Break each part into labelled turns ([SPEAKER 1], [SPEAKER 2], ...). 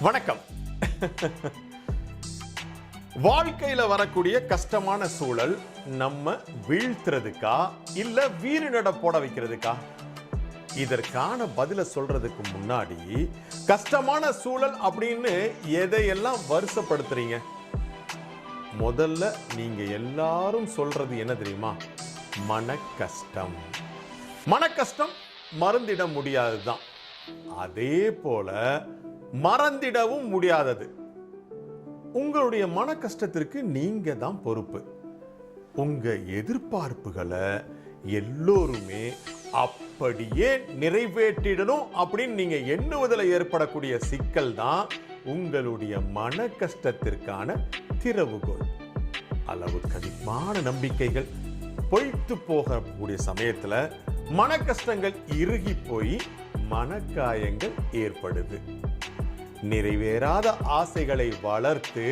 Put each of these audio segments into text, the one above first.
[SPEAKER 1] வணக்கம். வாழ்க்கையில வரக்கூடிய கஷ்டமான சூழல் நம்ம வீழ்த்துறதுக்கா இல்ல வீறு நட போட வைக்கிறதுக்கா? இதற்கான பதில சொல்றதுக்கு முன்னாடி கஷ்டமான சூழல் அப்படின்னு எதையெல்லாம் வருஷப்படுத்துறீங்க? முதல்ல நீங்க எல்லாரும் சொல்றது என்ன தெரியுமா? மன கஷ்டம். மன கஷ்டம் மறந்திட முடியாதுதான். அதே போல மறந்திடவும் முடியாதது. உங்களுடைய மன கஷ்டத்திற்கு நீங்க தான் பொறுப்பு. உங்க எதிர்பார்ப்புகளை எல்லோருமே அப்படியே நிறைவேற்றிடணும் அப்படின்னு நீங்க எண்ணுவதில் ஏற்படக்கூடிய சிக்கல் தான் உங்களுடைய மன கஷ்டத்திற்கான திறவுகோல். அளவுக்கு அதிகமான நம்பிக்கைகள் பொய்த்து போகக்கூடிய சமயத்துல மன கஷ்டங்கள் இறுகி போய் மனக்காயங்கள் ஏற்படுது. நிறைவேறாத ஆசைகளை வளர்த்து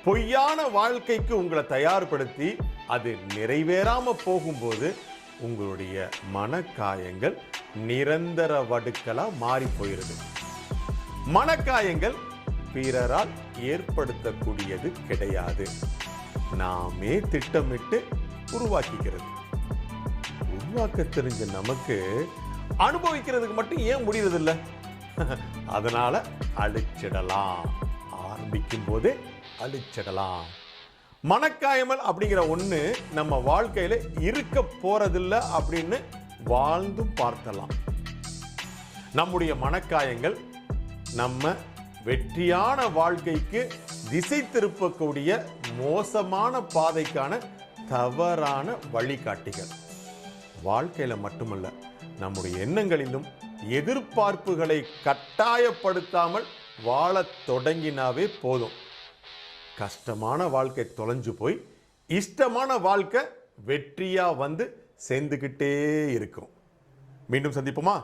[SPEAKER 1] பொய்யான வாழ்க்கைக்கு உங்களை தயார்படுத்தி அது நிறைவேறாம போகும்போது உங்களுடைய மனக்காயங்கள் நிரந்தர வடுக்களா மாறி போயிருது. மனக்காயங்கள் பிறரால் ஏற்படுத்தக்கூடியது கிடையாது, நாமே திட்டமிட்டு உருவாக்கிக்கிறது. உருவாக்க தெரிஞ்ச நமக்கு அனுபவிக்கிறதுக்கு மட்டும் ஏன் முடியறது இல்லை? அதனால அழிச்சிடலாம். ஆரம்பிக்கும் போதே அழிச்சிடலாம். மனக்காயமல் அப்படிங்கிற ஒண்ணு நம்ம வாழ்க்கையில இருக்க போறதில்லை அப்படின்னு வாழ்ந்தும் பார்த்தலாம். நம்முடைய மனக்காயங்கள் நம்ம வெற்றியான வாழ்க்கைக்கு திசை திருப்பக்கூடிய மோசமான பாதைக்கான தவறான வழிகாட்டிகள். வாழ்க்கையில மட்டுமல்ல, நம்முடைய எண்ணங்களிலும் எதிர்பார்ப்புகளை கட்டாயப்படுத்தாமல் வாழத் தொடங்கினாவே போதும். கஷ்டமான வாழ்க்கை தொலைஞ்சு போய் இஷ்டமான வாழ்க்கை வெற்றியா வந்து சேர்ந்துகிட்டே இருக்கும். மீண்டும் சந்திப்போமா?